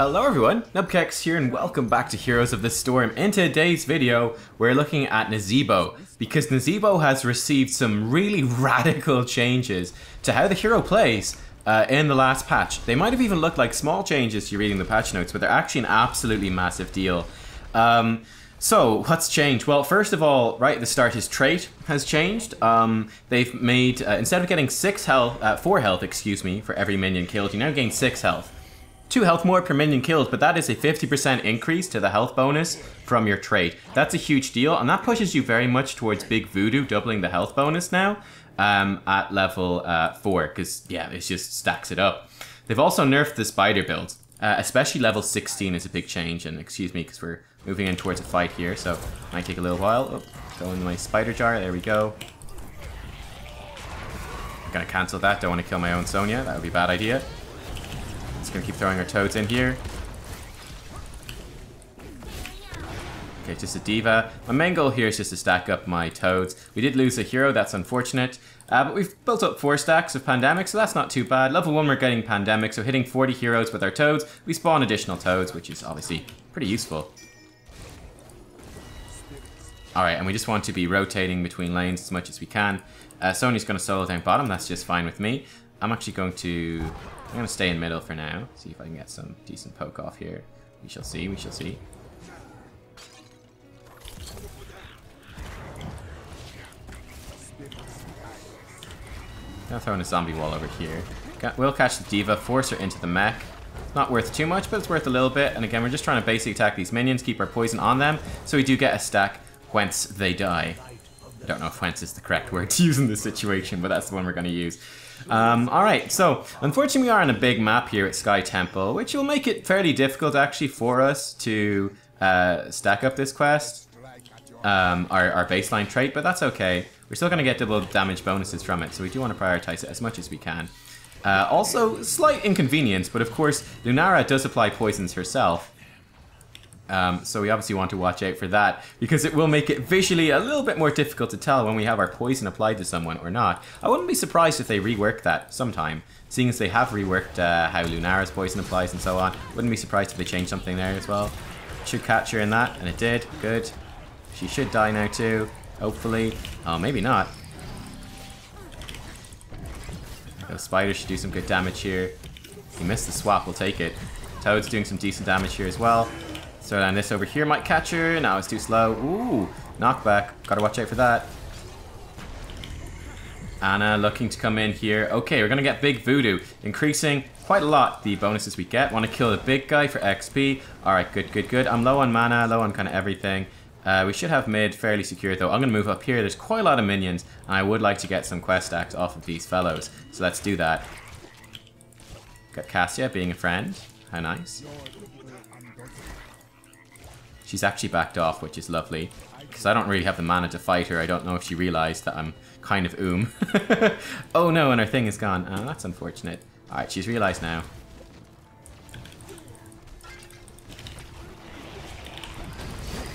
Hello everyone, Nubkeks here and welcome back to Heroes of the Storm. In today's video, we're looking at Nazeebo, because Nazeebo has received some really radical changes to how the hero plays in the last patch. They might have even looked like small changes to you reading the patch notes, but they're actually an absolutely massive deal. So, what's changed? Well, first of all, right at the start, his trait has changed. They've made, instead of getting 4 health, excuse me, for every minion killed, you now gain 6 health. 2 health more per minion killed, but that is a 50% increase to the health bonus from your trait. That's a huge deal, and that pushes you very much towards Big Voodoo, doubling the health bonus now at level 4, because, yeah, it just stacks it up. They've also nerfed the spider build, especially level 16 is a big change, and excuse me, because we're moving in towards a fight here, so it might take a little while. Oh, go into my spider jar, there we go. I'm gonna cancel that, don't want to kill my own Sonya, that would be a bad idea. Just gonna keep throwing our toads in here. Okay, just a diva. My main goal here is just to stack up my toads. We did lose a hero, that's unfortunate. But we've built up 4 stacks of pandemic, so that's not too bad. Level 1 we're getting pandemic, so hitting 40 heroes with our toads, we spawn additional toads, which is obviously pretty useful. Alright, and we just want to be rotating between lanes as much as we can. Sonya's gonna solo down bottom, that's just fine with me. I'm actually going to stay in middle for now. See if I can get some decent poke off here. We shall see, we shall see. Gonna throw in a zombie wall over here. We'll catch the diva, force her into the mech. It's not worth too much, but it's worth a little bit. And again, we're just trying to basically attack these minions, keep our poison on them, so we do get a stack whence they die. I don't know if whence is the correct word to use in this situation, but that's the one we're going to use. Alright, so unfortunately we are on a big map here at Sky Temple, which will make it fairly difficult actually for us to stack up this quest, our baseline trait, but that's okay. We're still going to get double damage bonuses from it, so we do want to prioritize it as much as we can. Also, slight inconvenience, but of course Lunara does apply poisons herself. So we obviously want to watch out for that, because it will make it visually a little bit more difficult to tell when we have our poison applied to someone or not. I wouldn't be surprised if they rework that sometime, seeing as they have reworked how Lunara's poison applies and so on. Wouldn't be surprised if they change something there as well. Should catch her in that, and it did. Good. She should die now too, hopefully. Oh, maybe not. Those spiders should do some good damage here. He missed the swap, we'll take it. Toad's doing some decent damage here as well. So then this over here might catch her. No, it's too slow. Ooh, knockback. Gotta watch out for that. Anna looking to come in here. Okay, we're gonna get Big Voodoo, increasing quite a lot the bonuses we get. Want to kill the big guy for XP. Alright, good, good, good. I'm low on mana, low on kind of everything. We should have mid fairly secure though. I'm gonna move up here. There's quite a lot of minions, and I would like to get some quest stacks off of these fellows. So let's do that. Got Cassia being a friend. How nice. She's actually backed off, which is lovely, because I don't really have the mana to fight her. I don't know if she realized that I'm kind of Oh no, and her thing is gone. Oh, that's unfortunate. Alright, she's realized now.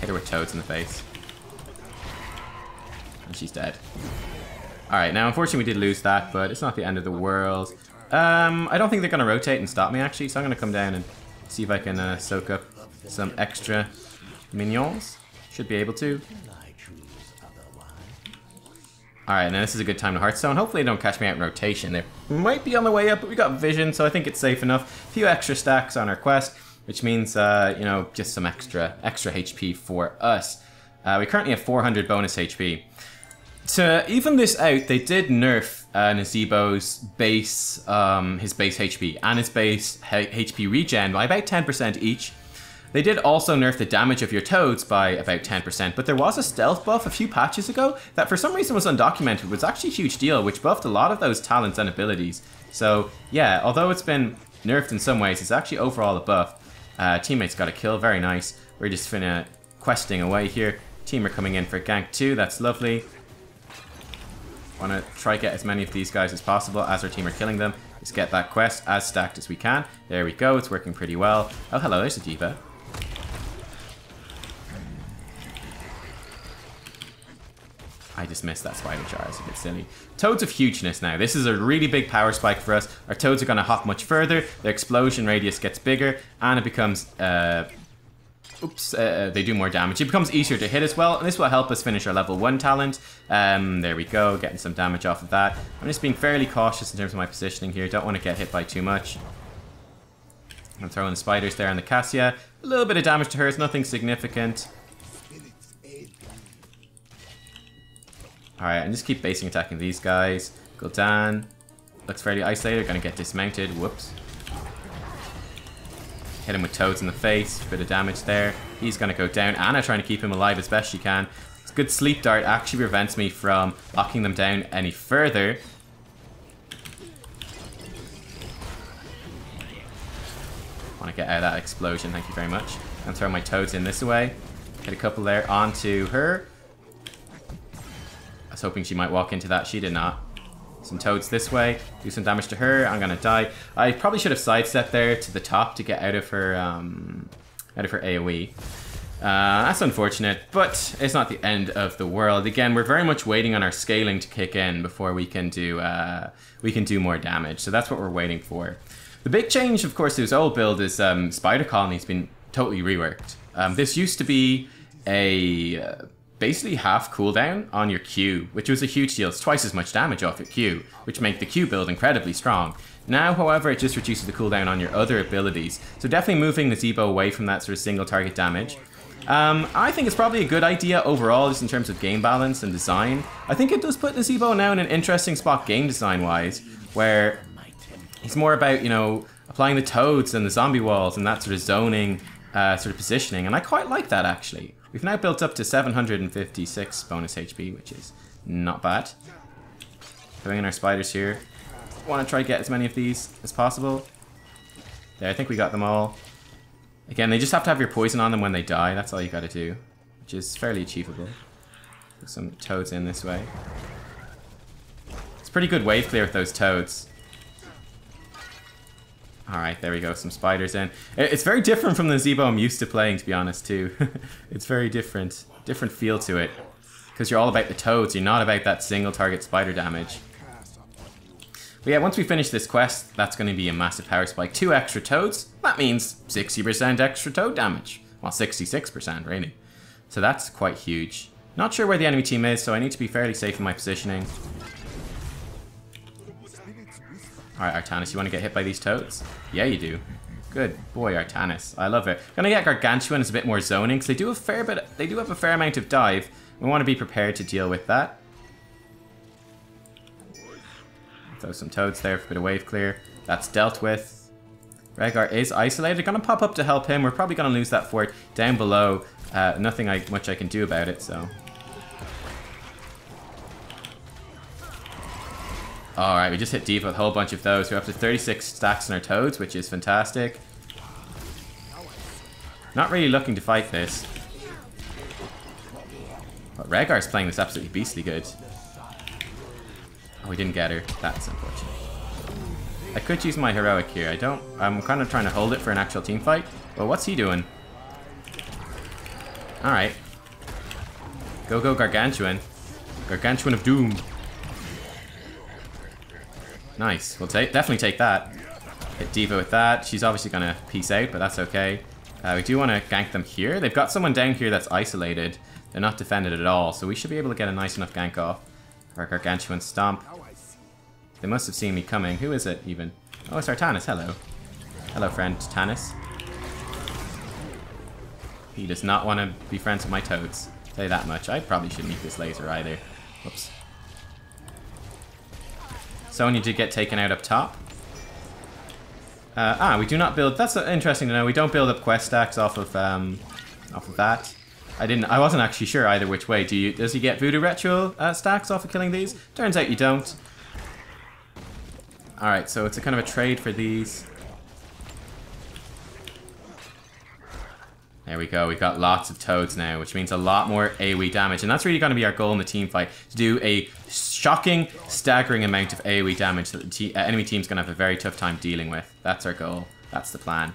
Hit her with toads in the face. And she's dead. Alright, now unfortunately we did lose that, but it's not the end of the world. I don't think they're going to rotate and stop me actually, so I'm going to come down and see if I can soak up some extra minions. Should be able to. Alright, now this is a good time to Hearthstone. Hopefully they don't catch me out in rotation. They might be on the way up, but we got vision, so I think it's safe enough. A few extra stacks on our quest, which means, you know, just some extra HP for us. We currently have 400 bonus HP. To even this out, they did nerf Nazeebo's base, his base HP and his base HP regen by about 10% each. They did also nerf the damage of your toads by about 10%, but there was a stealth buff a few patches ago that for some reason was undocumented. It was actually a huge deal, which buffed a lot of those talents and abilities. So yeah, although it's been nerfed in some ways, it's actually overall a buff. Teammates got a kill, very nice. We're just finna questing away here. Team are coming in for gank 2, that's lovely. Want to try get as many of these guys as possible as our team are killing them. Just get that quest as stacked as we can. There we go, it's working pretty well. Oh hello, there's a diva. I just missed that spider jar. It's a bit silly. Toads of hugeness now. This is a really big power spike for us. Our toads are going to hop much further. Their explosion radius gets bigger. And it becomes... they do more damage. It becomes easier to hit as well. And this will help us finish our level 1 talent. There we go. Getting some damage off of that. I'm just being fairly cautious in terms of my positioning here. Don't want to get hit by too much. I'm throwing the spiders there on the Cassia. A little bit of damage to her. It's nothing significant. Alright, and just keep basing attacking these guys. Gul'dan looks fairly isolated. Gonna get dismounted. Whoops. Hit him with toads in the face. Bit of damage there. He's gonna go down. Anna trying to keep him alive as best she can. It's good sleep dart actually prevents me from locking them down any further. Want to get out of that explosion. Thank you very much. I'm throwing my toads in this way. Hit a couple there onto her. I was hoping she might walk into that. She did not. Some toads this way. Do some damage to her. I'm gonna die. I probably should have sidestepped there to the top to get out of her AoE. That's unfortunate, but it's not the end of the world. Again, we're very much waiting on our scaling to kick in before we can do more damage. So that's what we're waiting for. The big change, of course, to his old build is Spider Colony's been totally reworked. This used to be a basically half cooldown on your Q, which was a huge deal. It's twice as much damage off your Q, which make the Q build incredibly strong. Now, however, it just reduces the cooldown on your other abilities. So definitely moving Nazeebo away from that sort of single target damage. I think it's probably a good idea overall, just in terms of game balance and design. I think it does put Nazeebo now in an interesting spot game design-wise, where he's more about, you know, applying the toads and the zombie walls and that sort of zoning sort of positioning, and I quite like that actually. We've now built up to 756 bonus HP, which is not bad. Throwing in our spiders here. Want to try to get as many of these as possible. There, I think we got them all. Again, they just have to have your poison on them when they die. That's all you got to do, which is fairly achievable. Put some toads in this way. It's pretty good wave clear with those toads. Alright, there we go, some spiders in. It's very different from the Nazeebo I'm used to playing, to be honest, too. It's very different. Different feel to it. Because you're all about the toads, you're not about that single target spider damage. But yeah, once we finish this quest, that's going to be a massive power spike. 2 extra toads, that means 60% extra toad damage. Well, 66%, really. So that's quite huge. Not sure where the enemy team is, so I need to be fairly safe in my positioning. Alright, Artanis, you want to get hit by these toads? Yeah, you do. Good boy, Artanis. I love it. Gonna get Gargantuan as a bit more zoning, because they do have a fair amount of dive. We want to be prepared to deal with that. Throw some toads there for a bit of wave clear. That's dealt with. Rhaegar is isolated. Gonna pop up to help him. We're probably gonna lose that fort down below. Nothing much I can do about it, so. Alright, we just hit D.Va with a whole bunch of those. We're up to 36 stacks in our toads, which is fantastic. Not really looking to fight this. But Rhaegar's playing this absolutely beastly good. Oh, we didn't get her. That's unfortunate. I could use my heroic here. I'm kind of trying to hold it for an actual team fight. Well, what's he doing? Alright. Go, Gargantuan. Gargantuan of Doom. Nice. We'll definitely take that. Hit D.Va with that. She's obviously going to peace out, but that's okay. We do want to gank them here. They've got someone down here that's isolated. They're not defended at all, so we should be able to get a nice enough gank off. Our Gargantuan stomp. They must have seen me coming. Who is it, even? Oh, it's Artanis. Hello. Hello, friend Tanis. He does not want to be friends with my toads. I'll tell you that much. I probably shouldn't eat this laser either. Whoops. Sonya did get taken out up top. We do not build. That's interesting to know. We don't build up quest stacks off of that. I wasn't actually sure either which way. Does he get Voodoo Ritual stacks off of killing these? Turns out you don't. Alright, so it's a kind of a trade for these. There we go. We've got lots of toads now, which means a lot more AoE damage. And that's really going to be our goal in the team fight. To do a shocking, staggering amount of AoE damage that the enemy team's going to have a very tough time dealing with. That's our goal. That's the plan.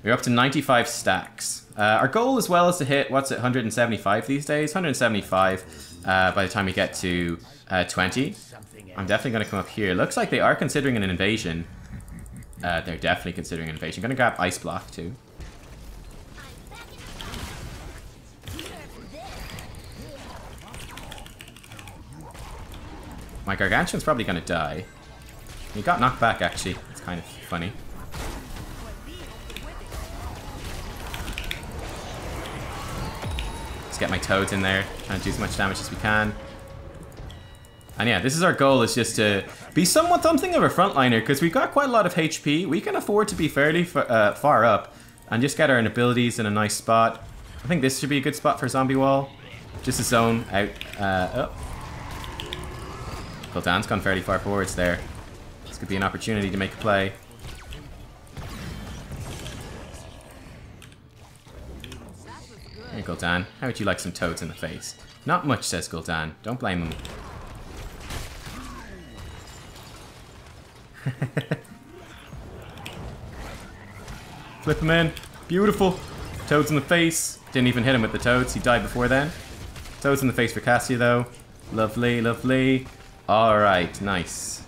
We're up to 95 stacks. Our goal as well is to hit, what's it, 175 these days? 175. by the time we get to 20. I'm definitely going to come up here. Looks like they are considering an invasion. They're definitely considering an invasion. I'm going to grab Ice Block too. My Gargantuan's probably going to die. He got knocked back, actually. It's kind of funny. Let's get my Toads in there. Trying to do as much damage as we can. And yeah, this is our goal, is just to be somewhat something of a frontliner, because we've got quite a lot of HP. We can afford to be fairly far up and just get our abilities in a nice spot. I think this should be a good spot for Zombie Wall. Just a zone out. Oh. Gul'dan's gone fairly far forwards there. This could be an opportunity to make a play. Hey Gul'dan, how would you like some Toads in the face? Not much, says Gul'dan. Don't blame him. Flip him in. Beautiful. Toads in the face. Didn't even hit him with the Toads. He died before then. Toads in the face for Cassia, though. Lovely, lovely. Alright, nice.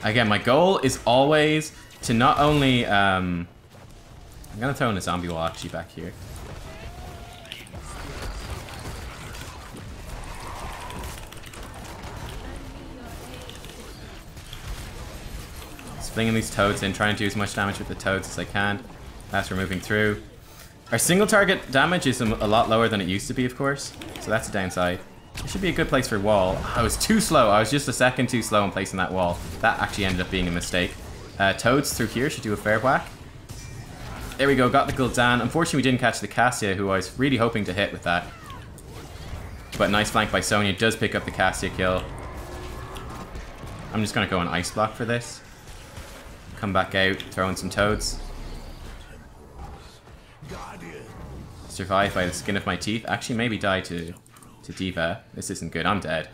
Again, my goal is always to not only... I'm going to throw in a Zombie Wall actually back here. Flinging these Toads in, trying to do as much damage with the Toads as I can as we're moving through. Our single target damage is a lot lower than it used to be, of course, so that's a downside. It should be a good place for wall. I was too slow. I was just a second too slow in placing that wall. That actually ended up being a mistake. Toads through here should do a fair whack. There we go, got the Gul'dan. Unfortunately, we didn't catch the Cassia, who I was really hoping to hit with that. But nice flank by Sonya, does pick up the Cassia kill. I'm just going to go on Ice Block for this. Come back out, throw in some Toads. Survive by the skin of my teeth. Actually, maybe die to D.Va. This isn't good. I'm dead.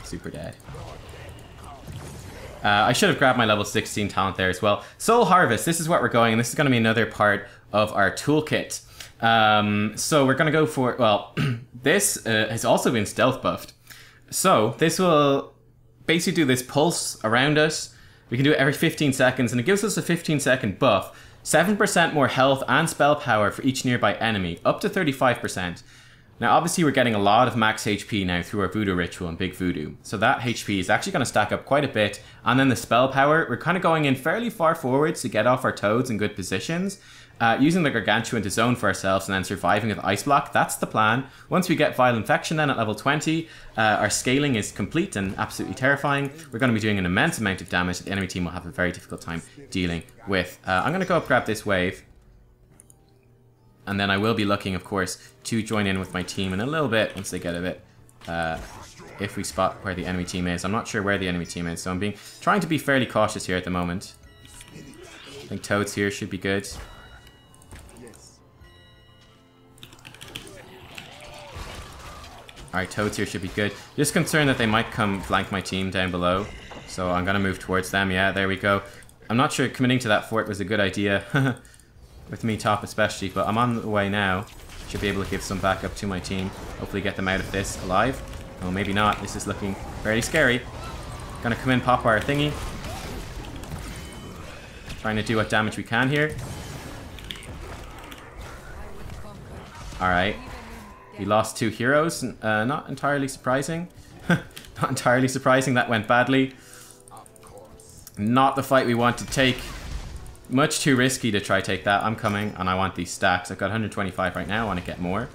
Super dead. I should have grabbed my level 16 talent there as well. Soul Harvest. This is what we're going. And this is going to be another part of our toolkit. So we're going to go for... Well, this has also been stealth buffed. So this will basically do this pulse around us. We can do it every 15 seconds, and it gives us a 15-second buff. 7% more health and spell power for each nearby enemy, up to 35%. Now, obviously, we're getting a lot of max HP now through our Voodoo Ritual and Big Voodoo. So that HP is actually going to stack up quite a bit. And then the spell power, we're kind of going in fairly far forwards to get off our Toads in good positions. Using the Gargantuan to zone for ourselves and then surviving with Ice Block, that's the plan. Once we get Vile Infection then at level 20, our scaling is complete and absolutely terrifying. We're going to be doing an immense amount of damage that the enemy team will have a very difficult time dealing with. I'm going to go up grab this wave. And then I will be looking, of course, to join in with my team in a little bit once they get a bit. If we spot where the enemy team is. I'm not sure where the enemy team is, so I'm trying to be fairly cautious here at the moment. I think Toads here should be good. Alright, Toads here should be good. Just concerned that they might come flank my team down below. So I'm going to move towards them. Yeah, there we go. I'm not sure committing to that fort was a good idea. With me top especially, but I'm on the way now. Should be able to give some backup to my team. Hopefully get them out of this alive. Oh, maybe not. This is looking very scary. Gonna come in, pop our thingy. Trying to do what damage we can here. Alright. We lost 2 heroes. Not entirely surprising. Not entirely surprising. That went badly. Not the fight we want to take. Much too risky to try take that. I'm coming, and I want these stacks. I've got 125 right now. I want to get more.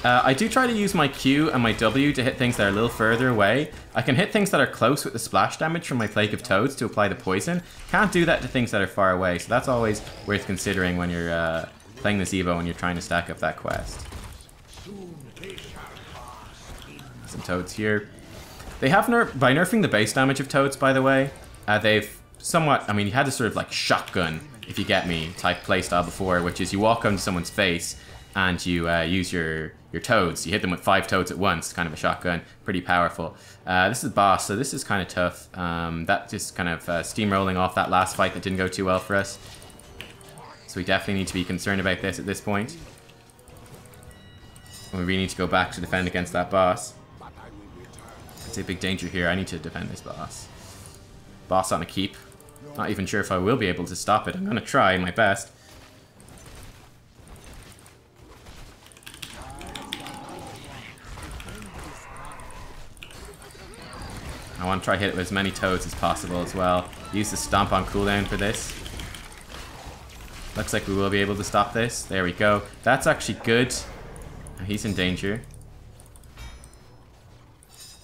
I do try to use my Q and my W to hit things that are a little further away. I can hit things that are close with the splash damage from my Plague of Toads to apply the poison. Can't do that to things that are far away, so that's always worth considering when you're playing Nazeebo and you're trying to stack up that quest. Some Toads here. They have by nerfing the base damage of Toads, by the way, they've somewhat, I mean, you had to sort of like shotgun, if you get me, type playstyle before, which is you walk onto someone's face and you use your toads. You hit them with 5 toads at once, kind of a shotgun, pretty powerful. This is the boss, so this is kind of tough. That just kind of steamrolling off that last fight that didn't go too well for us. So we definitely need to be concerned about this at this point. And we really need to go back to defend against that boss. It's a big danger here. I need to defend this boss. Boss on a keep. Not even sure if I will be able to stop it. I'm going to try my best. I want to try hit it with as many toads as possible as well. Use the stomp on cooldown for this. Looks like we will be able to stop this. There we go. That's actually good. He's in danger.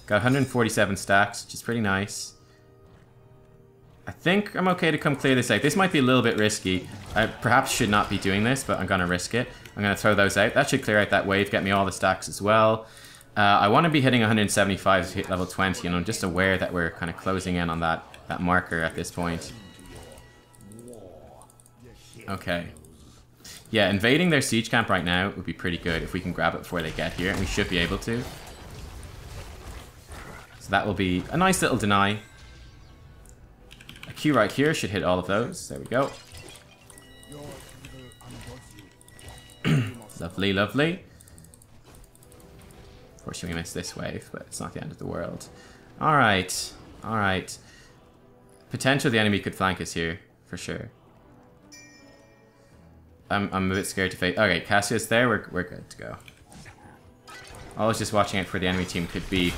Got 147 stacks, which is pretty nice. I think I'm okay to come clear this out. This might be a little bit risky. I perhaps should not be doing this, but I'm going to risk it. I'm going to throw those out. That should clear out that wave, get me all the stacks as well. I want to be hitting 175 to hit level 20, and I'm just aware that we're kind of closing in on that marker at this point. Okay. Yeah, invading their siege camp right now would be pretty good if we can grab it before they get here, and we should be able to. So that will be a nice little deny. A Q right here should hit all of those. There we go. Lovely, lovely. Unfortunately, we missed this wave, but it's not the end of the world. Alright, alright. Potential the enemy could flank us here, for sure. I'm a bit scared to face. Okay, Cassius there, we're good to go. I was just watching out for the enemy team could be.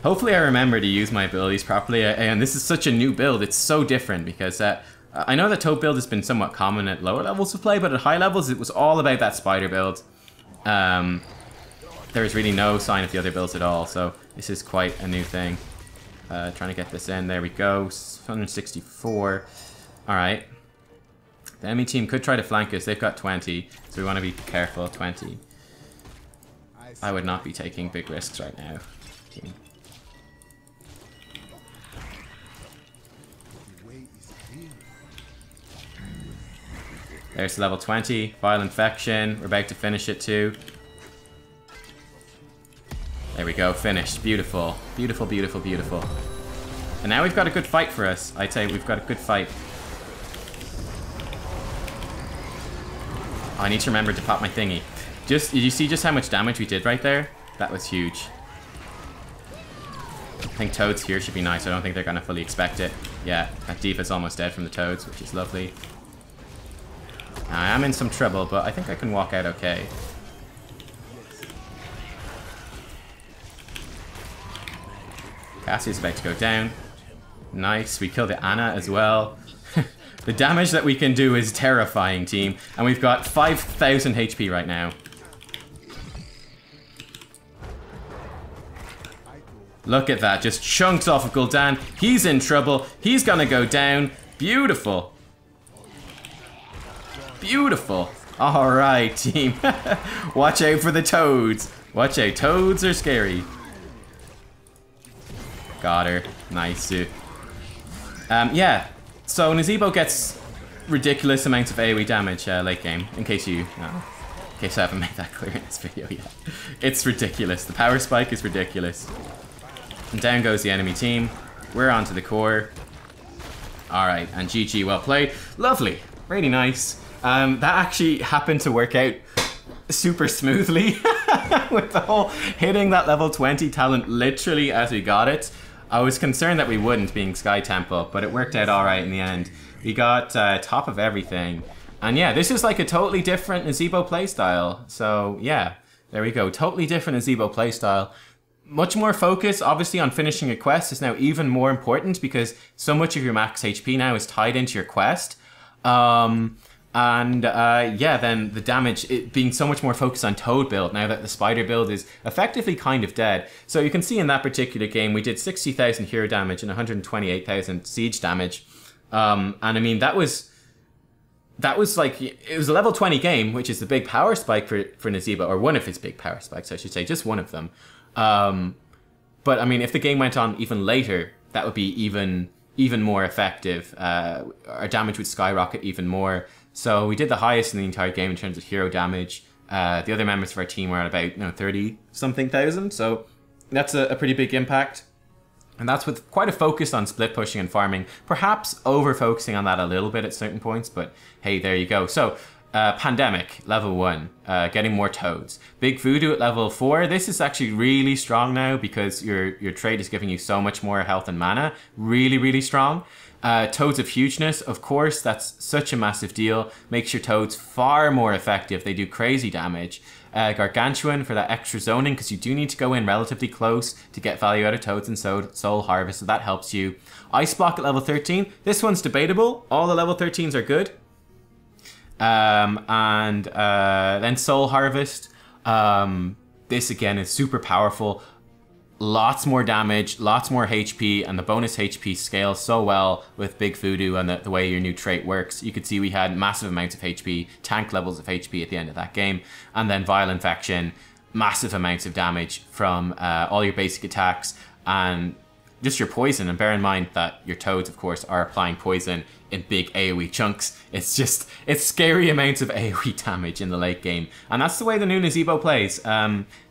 Hopefully I remember to use my abilities properly, and this is such a new build, it's so different because I know that toad build has been somewhat common at lower levels of play, but at high levels it was all about that spider build. There was really no sign of the other builds at all, so this is quite a new thing. Trying to get this in, there we go, 164. Alright. The enemy team could try to flank us, they've got 20, so we want to be careful, 20. I would not be taking big risks right now. Team. There's level 20, Vile Infection, we're about to finish it too. There we go, finished, beautiful, beautiful, beautiful, beautiful. And now we've got a good fight for us, I'd say we've got a good fight. Oh, I need to remember to pop my thingy. Did you see just how much damage we did right there? That was huge. I think toads here should be nice. I don't think they're going to fully expect it. Yeah, that D.Va's almost dead from the toads, which is lovely. I am in some trouble, but I think I can walk out okay. Cassie's about to go down. Nice, we killed the Anna as well. The damage that we can do is terrifying, team. And we've got 5,000 HP right now. Look at that, just chunks off of Gul'dan. He's in trouble. He's gonna go down. Beautiful. Beautiful. Alright, team. Watch out for the toads. Watch out, toads are scary. Got her. Nice. Yeah, so Nazeebo gets ridiculous amounts of AoE damage late game, in case I haven't made that clear in this video yet. It's ridiculous. The power spike is ridiculous. And down goes the enemy team. We're onto the core. Alright, and GG, well played. Lovely. Really nice. That actually happened to work out super smoothly with the whole hitting that level 20 talent literally as we got it. I was concerned that we wouldn't, being Sky Temple, but it worked out alright in the end. We got top of everything. And yeah, this is like a totally different Nazeebo playstyle. So yeah, there we go. Totally different Nazeebo playstyle. Much more focus, obviously, on finishing a quest is now even more important because so much of your max HP now is tied into your quest. Yeah, then the damage, it being so much more focused on Toad build now that the Spider build is effectively kind of dead. So you can see in that particular game, we did 60,000 hero damage and 128,000 siege damage. And I mean, that was like, it was a level 20 game, which is the big power spike for Nazeebo, or one of his big power spikes, I should say, just one of them. But I mean, if the game went on even later, that would be even more effective. Our damage would skyrocket even more. So we did the highest in the entire game in terms of hero damage. The other members of our team are at about 30-something thousand, so that's a pretty big impact. And that's with quite a focus on split pushing and farming, perhaps over-focusing on that a little bit at certain points, but hey, there you go. So, Pandemic, level 1, getting more toads. Big Voodoo at level 4, this is actually really strong now because your trait is giving you so much more health and mana. Really, really strong. Toads of Hugeness, of course, that's such a massive deal. Makes your toads far more effective. They do crazy damage. Gargantuan for that extra zoning, because you do need to go in relatively close to get value out of toads and soul harvest, so that helps you. Ice Block at level 13. This one's debatable. All the level 13s are good. Then Soul Harvest. This again is super powerful. Lots more damage, lots more HP, and the bonus HP scales so well with Big Voodoo and the way your new trait works. You could see we had massive amounts of HP, tank levels of HP at the end of that game. And then Vile Infection, massive amounts of damage from all your basic attacks and just your poison. And bear in mind that your toads, of course, are applying poison in big AoE chunks. It's scary amounts of AoE damage in the late game. And that's the way the new Nazeebo plays.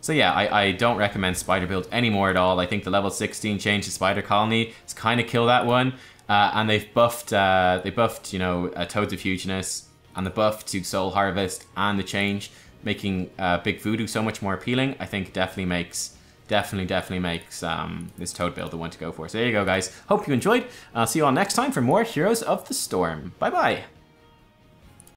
So yeah, I don't recommend Spider build anymore at all. I think the level 16 change to Spider Colony is kind of kill that one. And they've buffed, Toads of Hugeness and the buff to Soul Harvest and the change, making Big Voodoo so much more appealing. I think definitely makes this Toad build the one to go for. So there you go, guys. Hope you enjoyed. I'll see you all next time for more Heroes of the Storm. Bye-bye.